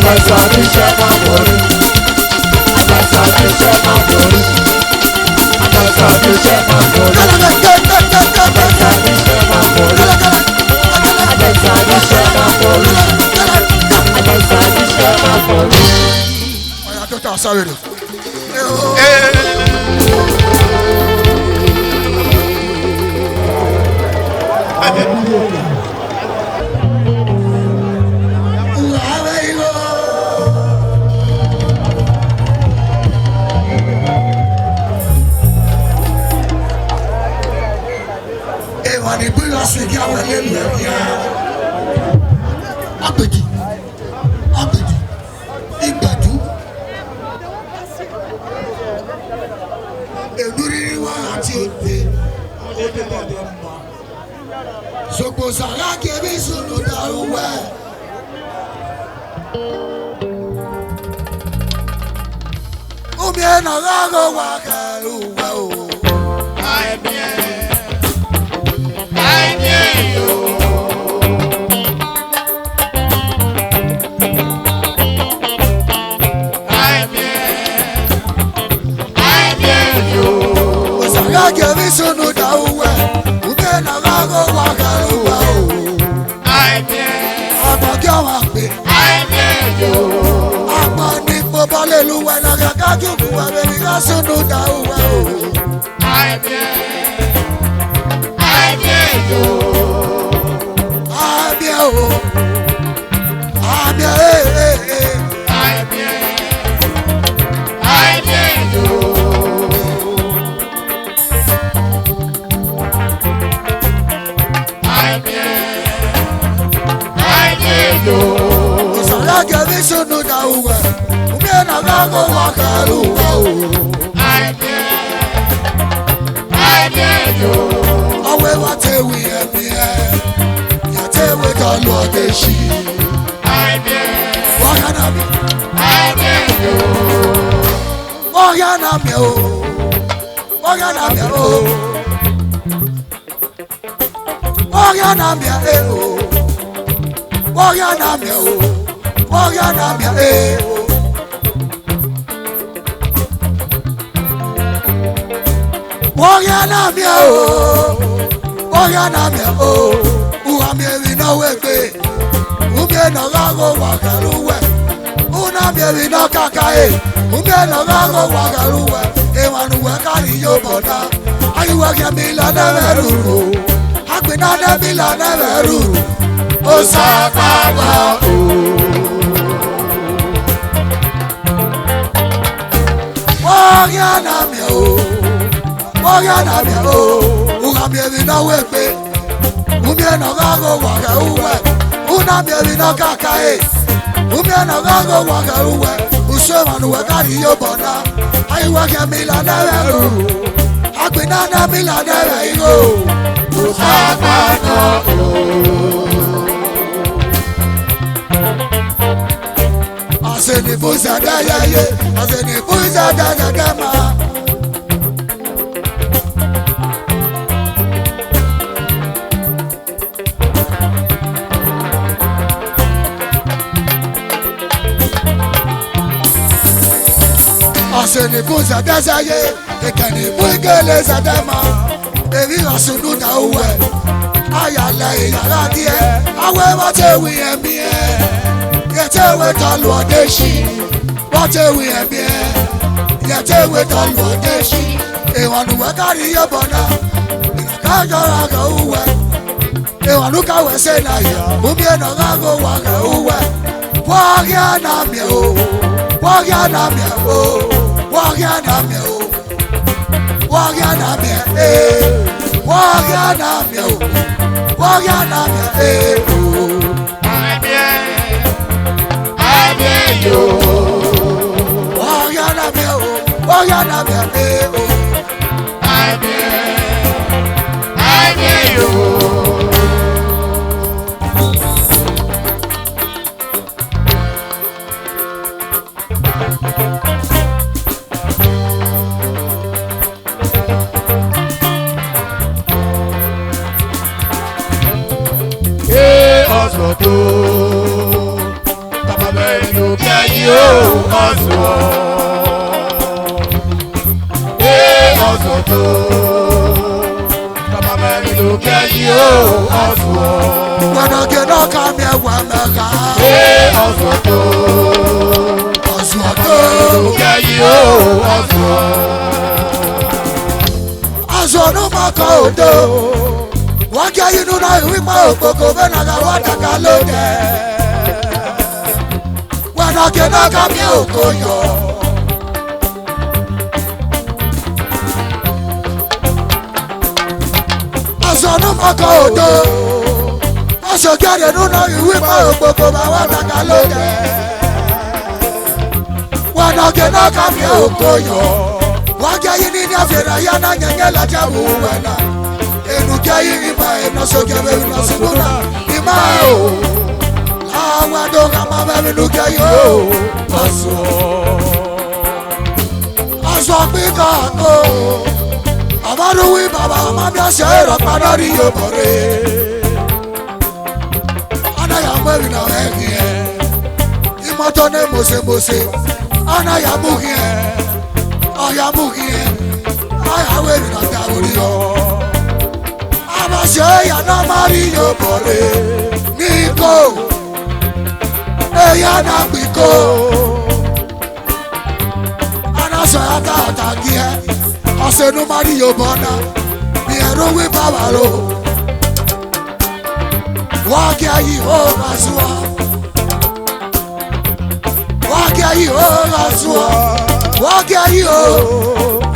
Agbes àbíṣẹ́ máa borí. Agbes àbíṣẹ́ máa borí. Agbes àbíṣẹ́ máa borí. Agbes àbíṣẹ́ máa borí. Agbes àbíṣẹ́ máa borí. Agbes àbíṣẹ́ máa borí. Ọ̀yà tó tà sáré rẹ̀. Agbèjì, Agbèjì, Ìgbàjú, èdúrí wá àti òde, Sogbo Sàlákì bí sùnù dàrúwẹ̀. Omi ẹ̀nà lágọ̀ wà kẹrù wẹ̀ o. Sàlákì sùnù dàrúwẹ̀. Omi ẹ̀nà lágọ̀ wà kẹrù wẹ̀ o. Ọmọ kí ọmọ pè. Àmọ́ ní mo bá lè lu wẹ̀ náà kàkà jùkú wẹ̀ bẹ́ẹ̀ ni ká sùnù dàrúwẹ̀ o. Sàlákì bí sùnù dàrúwẹ̀. Omi ẹ̀nà lágọ̀ wà kẹrù wẹ̀ o. Ọwọ́ wa tẹ̀wé ẹ̀mí ẹ̀, yà tẹ̀wé kan lọ dé sí. Wọ́yá nà mí. Wọ́yá nà mí o. Wọ́yá nà mí o. Wọ́yá nà mí o. Wọ́yá nà mí o. Wọ́yá nà mí o. Wọ́yá nà mí o. Wọ́yá nà mí o. Uwa mi eri náà wẹ̀gbẹ́. Umi ẹ̀nà lágọ̀ wà kẹrù wẹ̀. Una mi eri náà kàkà ẹ̀. Umi ẹ̀nà lágọ̀ wà kẹrù wẹ̀. Ìwànú wẹ̀ kárí yóò bọ̀ dá. Ayíwẹ̀ kẹ́mi lànà rẹ̀ rúru. Àgbìnà nẹ́mi lànà rẹ̀ rúru. Ó sàkàwà o. Wọ́yá nà mí o. Wọ́yá nà mí o. Uwa mi eri náà wẹ̀gbẹ́. Umi ẹ̀nà lágọ̀ wà kẹrù wẹ̀. Una mi eri náà kàkà ẹ̀. Umi ẹ̀nà lágọ̀ wà kẹrù wẹ̀. Ìwànú wẹ̀ kárí yóò bọ̀ dá. Ayíwẹ̀ kẹ́mi lànà rẹ̀ rúru. Àgbìnà nẹ́mi lànà rẹ̀ yíyó. Ó sàkàwà o. Aseni buza da yaye, aseni buza da gama. Aseni buza da yaye, ekeni buigele zadema. Ebi asunu da uwe, ayala iyara die, awe matewi emiye. Yẹtẹ̀wé tọ́lù ọdẹ sí, wọ́tẹ̀wé ẹ̀mí ẹ̀. Yẹtẹ̀wé tọ́lù ọdẹ sí, ìwọ̀nù wẹ̀ kárí yẹ bọ̀dá. Ìrànkájọ́ ra kẹ̀ wúwẹ̀, ìwọ̀nù káwẹ̀ ṣe náà yẹ. Omi ẹ̀nà kágò wà kẹ̀ wúwẹ̀. Wọ́ọ̀kì àná mi o, wọ́ọ̀kì àná mi o, wọ́ọ̀kì àná mi o, wọ́ọ̀kì àná mi ẹ̀, wọ́ọ̀kì àná mi o, wọ́ọ̀kì àná mi ẹ̀ o. Wọ́yá nà mí o, wọ́yá nà mí o. Ọ̀sọ̀tò, bàbá bẹ́ẹ̀ ló kí ọ̀sùn ọ̀sùn tó bàbá mẹ́rin ló kẹ́yìn ó ọ̀sùn gbọdọ̀gẹ̀ náà ká mi ẹ̀wà mẹ́ka. ọ̀sùn tó ọ̀sùn bàbá tó mẹ́rin ló kẹ́yìn ó ọ̀sùn aṣọ ọdún máa kọ òdo wọ́n jẹ́ inú náà ìwípé òkòkò bẹ́ẹ̀ náà wọ́n dàgbà lóde gbọdọ̀gẹ̀ náà ká mi òkò yọ. aṣọ ọdún máa kọ òdo aṣọ jáde nínú náà ìwípé òkòkò bẹ́ẹ̀ wọ́n dàgbà lóde gbọdọ̀gẹ̀ náà ká mi òkò yọ. Wajja yini ni afira yana nyenge la jabu wena enuke yini ma enosoke be nosuna imao lawa do kama be nuke yo aso pika ko abaru wi baba ma bia shero panari yo bore ana ya mwe na ehie imoto ne mose ana ya muhie ọ̀yà múkìí ọ̀yàwó ènìyàn ta orí ọ. àbàṣe ìyànà máa rí yóò bọ̀rẹ̀ ní kò èyà náà pì kò. anáṣọ yàtà àtàkì ẹ ọ̀sẹ̀nu máa rí yóò bọ̀ náà ní ẹ̀rọ wí bàbá ro. wọ́n kí ayé ó máa sùn ọ́. wọ́n kí ayé ó máa sùn ọ́.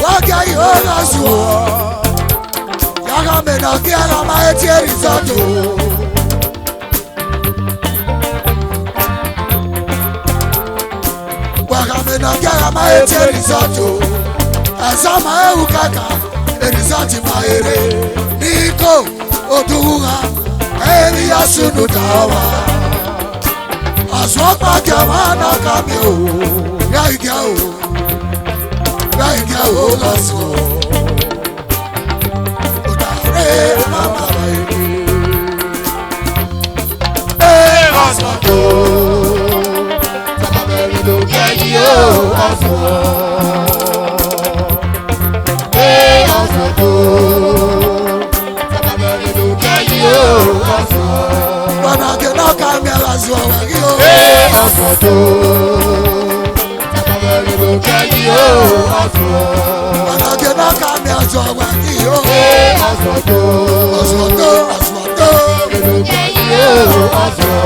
Wage yo lazo. Yaga me na kiara ma etieri zato. Waga me na kiara ma etieri zato. Azama e ukaka erizati ma ere. Niko oduha eri asunu dawa. Aswapa jamana kamyo. Ya igao. Láìka ò lọ sùn ó dàrẹ́ màmá báyìí. ọ̀sùn tó bàbá mẹ́rin ló kẹ́yìn ó ọ̀sùn ọ̀sùn tó bàbá mẹ́rin ló kẹ́yìn ó ọ̀sùn. Gbọ̀dọ̀gẹ̀ náà ká mi ara sùn ọ̀wẹ̀ rí o. ọ̀sùn tó bàbá mẹ́rin ló kẹ́yìn ó ọ̀sùn. Gbọ̀dọ̀gẹ̀ náà ká mi ara sùn ọ̀wẹ̀ rí o. ọ̀sùn tó ọ̀sùn tó ọ̀sùn tó ló kẹ́yìn ó ọ̀sùn.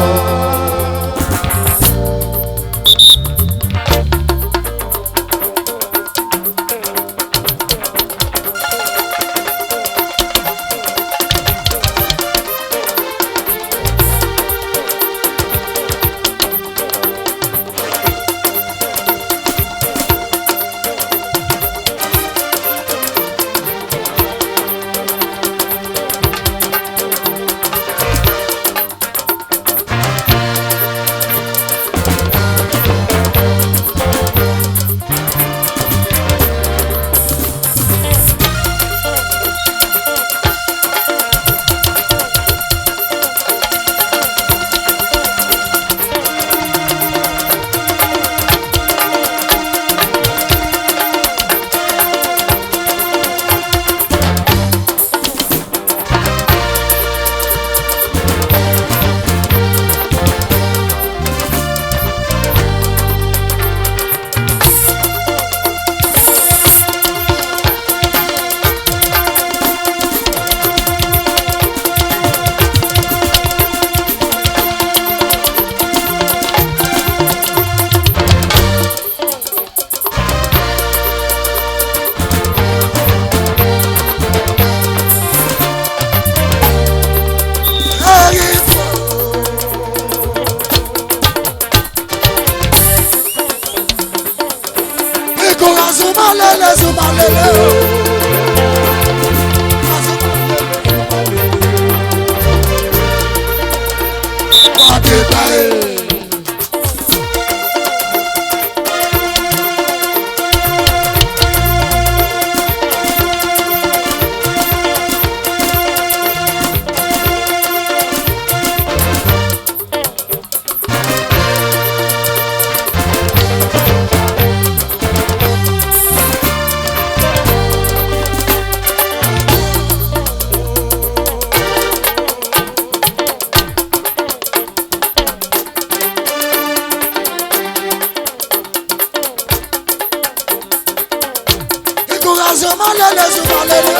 Azumalele, Zumalele.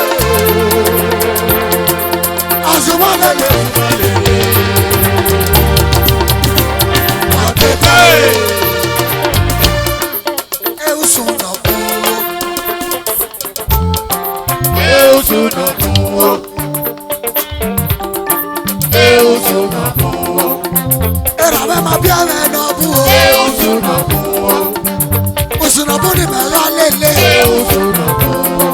Azumalele, Zumalele. Eu sou na rua. Eu sou na rua. Era mesmo piada na rua. Eu sou na rua. O sunabuni me la lele. Eu sou na rua.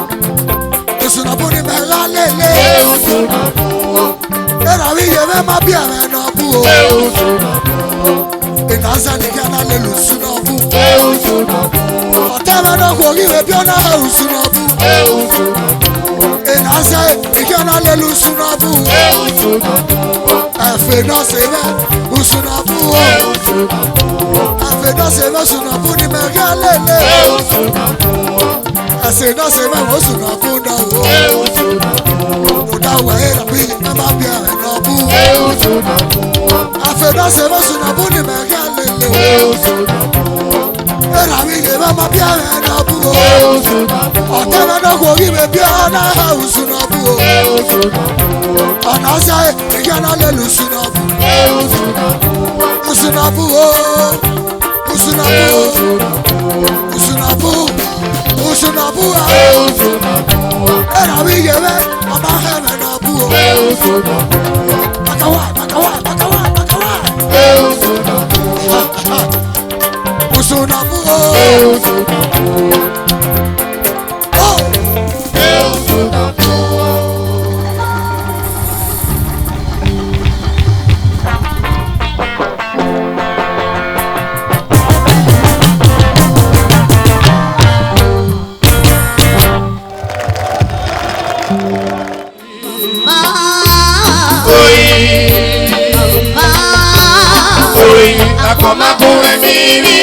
O sunabuni me la lele. Eu sou na rua. Era mesmo piada na rua. Eu sou na rua. E nasa ni kana lelu sunabu. Eu sou na rua. Otama na kogi me piona eu sunabu. Eu sou na rua. E nasa ni kana lelu sunabu. Eu sou na rua. Afe no se me usunabu. Eu sou na rua. Afe no se me sunabu ni me galele. Eu sou na rua. Ase no se me usunabu na wo. Eu sou na rua. Oda wa era bi me ma bia me no bu. Eu sou na rua. Afe no se me usunabu ni me galele. Eu sou na rua. Era bi me ma bia me no bu. Eu sou na rua. Otama no ko gi me bia na usunabu. Eu sou na rua. Anasa e kana lelu sunabu. Eu sou na rua. Usunabu o. Usunabu. Usunabu. Usunabu a. Eu sou na rua. Era bi me ama heme na bu. Eu sou na rua. Bakawa. Eu sou na rua. Usunabu o. Eu sou na rua. Oh. Eu sou na rua. Oi, a coma com a mimi.